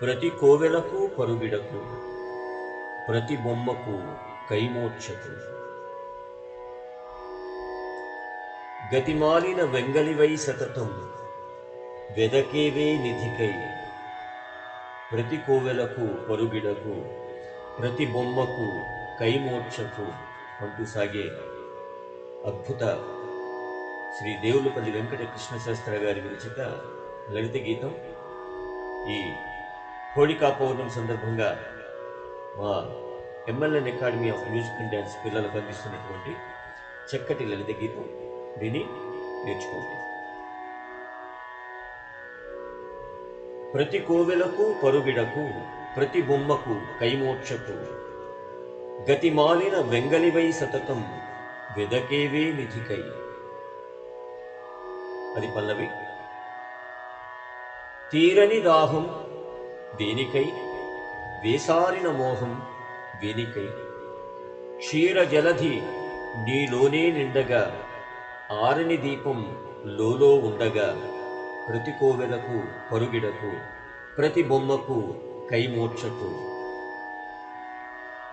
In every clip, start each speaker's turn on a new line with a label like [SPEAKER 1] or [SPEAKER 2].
[SPEAKER 1] ప్రతి కోవెలకు పరుగిడకు, ప్రతి బొమ్మకు కైమోక్షకు. గతిమాలిన వెంగలివై సతతం వెదకేవే నిధికై. ప్రతి కోవెలకు పరుగిడకు, ప్రతి బొమ్మకు కైమోక్షకు అంటూ సాగే అద్భుత శ్రీ దేవులపల్లి వెంకట కృష్ణ శాస్త్రి గారి విరచిత లలిత గీతం. ఈ హోళికా పౌర్ణమి సందర్భంగా మా MLN academy of music and dance పిల్లలకు అందిస్తున్నటువంటి చక్కటి లలిత గీతం విని నేర్చుకోండి. ప్రతి కోవెలకు పరుగిడకు, ప్రతి బొమ్మకు కైమోక్షకు. గతిమాలిన వెంగలివై సతతం వెదకేవే నిధికై. అది పల్లవి. తీరని దాహం దేనికై, వేసారిన మోహం వేనికై. క్షీర జలధి నీలోనే నిండగా, ఆరని దీపం లోలో ఉండగా. ప్రతి కోవెలకు పరుగిడకు, ప్రతి బొమ్మకు కైమోక్షకు.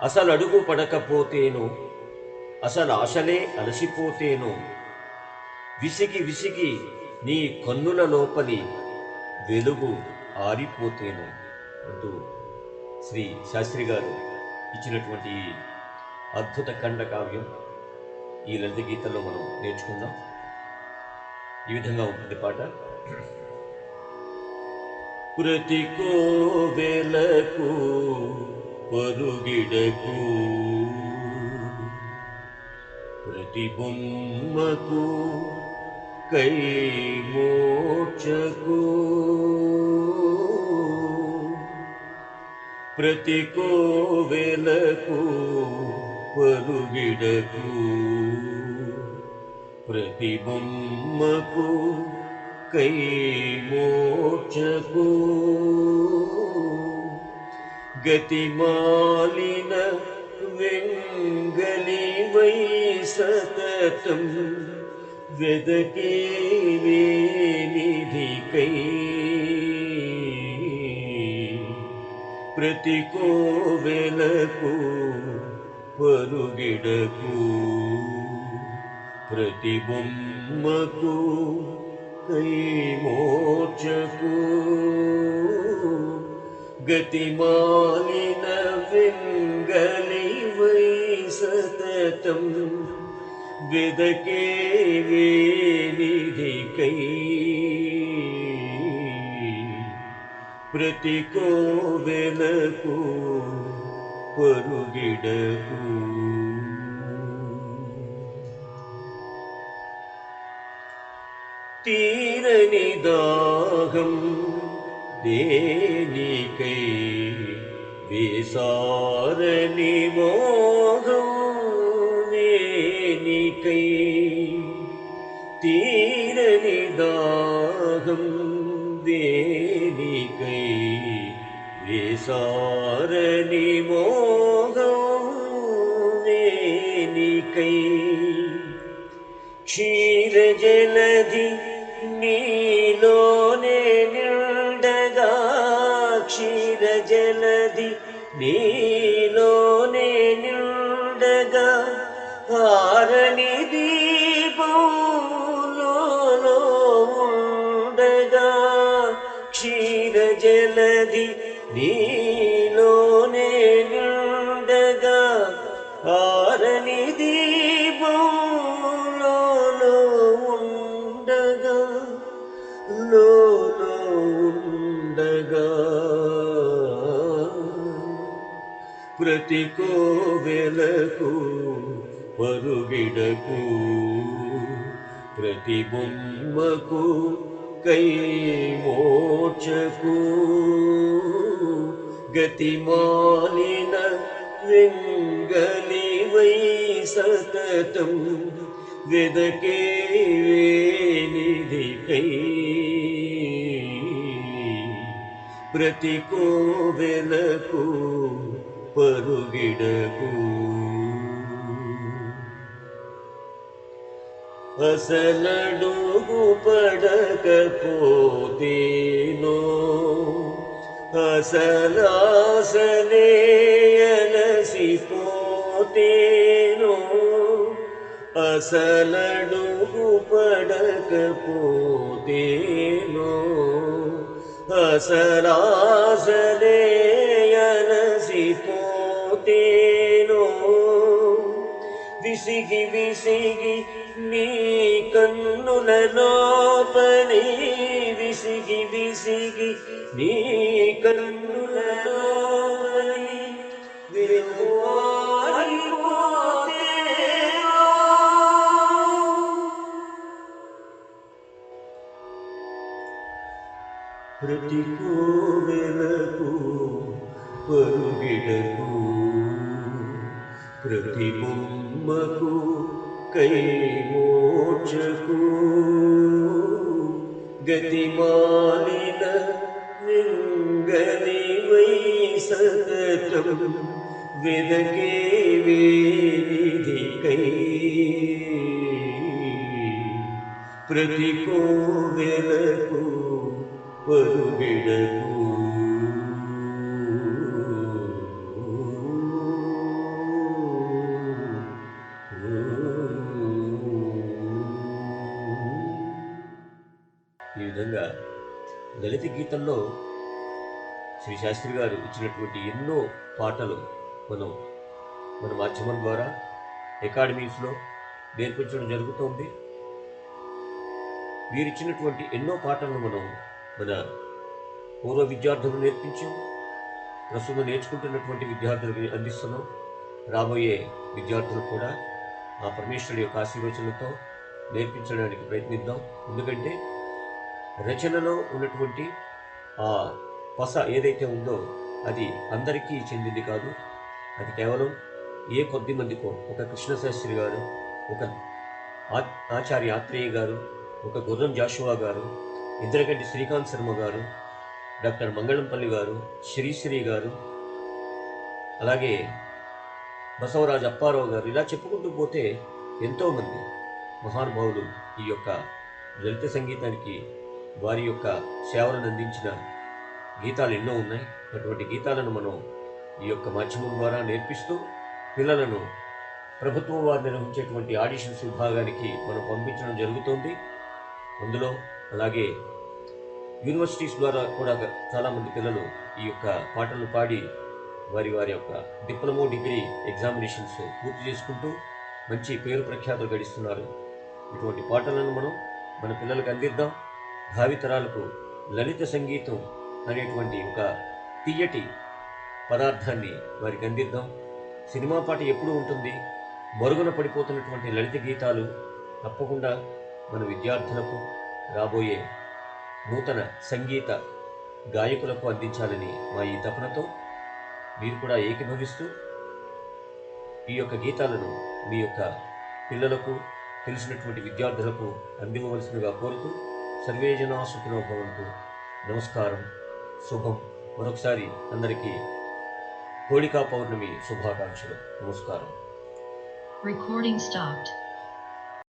[SPEAKER 1] అసలడుగు పడకపోతేను, అసలు ఆశలే అలసిపోతేను. విసిగి విసిగి నీ కన్నుల లోపలి వెలుగు ఆరిపోతేను అంటూ శ్రీ శాస్త్రి గారు ఇచ్చినటువంటి అద్భుత ఖండ కావ్యం ఈ లలిత గీతంలో మనం నేర్చుకుందాం. ఈ విధంగా ఉంటుంది పాట. ప్రతి కోవెలకు పరుగిడకు, ప్రతి బొమ్మకు కైమోక్షకు. ప్రతి కోవెలకు పరుగిడకు, ప్రతి బొమ్మకు కైమోక్షకు. గతిమాలిన వెంగలివై సతతం వెదకేవే నిధికై. ప్రతి కోవెలకు పరుగిడకు, ప్రతి బొమ్మకు కైమోక్షకు. గతిమాలిన వెంగలివై సతతం వెదకేవే నిధికై. ప్రతి కోవెలకు పరుగిడకు తీరని దాహం దేనికై వేసారని మోహం దేనికై తీరని దాహం దేనికై వేసారని మోహం దేనికై క్షీరజలధి నీలోనే నిండగా క్షీరజలధి నీలోనే నిండగా హారని దీపంలో ఉండగా క్షీరజలధి నీలోనే నిండగా హారని దీపంలో ఉండగా లోలో ఉండగా ప్రతి కోవెలకు పరుగిడకు ప్రతి బొమ్మకు కై మోచకు గతిమాలిన వెంగలి వై సతతం వెదకే నిధికై ప్రతి కోవెలకు పరుగిడకు అసలడుగు పడకపోతేనో అసలాసలే అలసిపోతేనో అసలడుగు పడకపోతేనో అసలాసలే అలసిపోతేనో విసిగి విసిగి నీ కన్నుల లోపలి విసిగి విసిగి నీ కన్నుల లోపలి విరువారిపోతేనో ప్రతి కోవెలకు పరుగిడకు ప్రతి బొమ్మకు కై మోచకు గతిమాలిన వింగలి వై సతతం వెదకే నిధికై ప్రతి కోవెలకు పరుగిడకు ఈ విధంగా దళిత గీతంలో శ్రీ శాస్త్రి గారు ఇచ్చినటువంటి ఎన్నో పాటలు మన మాధ్యమం ద్వారా అకాడమీస్లో నేర్పించడం జరుగుతోంది. వీరిచ్చినటువంటి ఎన్నో పాటలను మనం మన పూర్వ విద్యార్థులకు నేర్పించాం, ప్రస్తుతం నేర్చుకుంటున్నటువంటి విద్యార్థులకు అందిస్తున్నాం. రాబోయే విద్యార్థులకు కూడా ఆ పరమేశ్వరుడి యొక్క ఆశీర్వచనలతో నేర్పించడానికి ప్రయత్నిద్దాం. ఎందుకంటే రచనలో ఉన్నటువంటి ఆ పస ఏదైతే ఉందో అది అందరికీ చెందింది కాదు. అది కేవలం ఏ కొద్ది మందికో, ఒక కృష్ణశాస్త్రి గారు, ఒక ఆచార్య ఆత్రేయ గారు, ఒక గుర్రం జాషువా గారు, ఇంద్రగడ్డి శ్రీకాంత్ శర్మ గారు, డాక్టర్ మంగళంపల్లి గారు, శ్రీశ్రీ గారు, అలాగే బసవరాజు అప్పారావు గారు, ఇలా చెప్పుకుంటూ పోతే ఎంతోమంది మహానుభావులు ఈ యొక్క లలిత సంగీతానికి వారి యొక్క సేవలను అందించిన గీతాలు ఎన్నో ఉన్నాయి. అటువంటి గీతాలను మనం ఈ యొక్క మాధ్యమం ద్వారా నేర్పిస్తూ పిల్లలను ప్రభుత్వం వారు నిర్వహించేటువంటి ఆడిషన్స్ విభాగానికి మనం పంపించడం జరుగుతుంది. అందులో అలాగే యూనివర్సిటీస్ ద్వారా కూడా చాలామంది పిల్లలు ఈ యొక్క పాటలను పాడి వారి యొక్క డిప్లొమా డిగ్రీ ఎగ్జామినేషన్స్ పూర్తి చేసుకుంటూ మంచి పేరు ప్రఖ్యాతులు గడిస్తున్నారు. ఇటువంటి పాటలను మనం మన పిల్లలకు అందిద్దాం. భావితరాలకు లలిత సంగీతం అనేటువంటి ఒక తీయటి పదార్థాన్ని వారికి అందిద్దాం. సినిమా పాట ఎప్పుడూ ఉంటుంది. మరుగున పడిపోతున్నటువంటి లలిత గీతాలు తప్పకుండా మన విద్యార్థులకు, రాబోయే నూతన సంగీత గాయకులకు అందించాలని మా ఈ తపనతో మీరు కూడా ఏకీభవిస్తూ ఈ యొక్క గీతాలను మీ యొక్క పిల్లలకు, తెలిసినటువంటి విద్యార్థులకు అందివ్వవలసిందిగా కోరుతూ సర్వే జనా సుఖినో భవంతు. నమస్కారం, శుభం. మరొకసారి అందరికీ హోళికా పౌర్ణమి శుభాకాంక్షలు. నమస్కారం.
[SPEAKER 2] Recording stopped.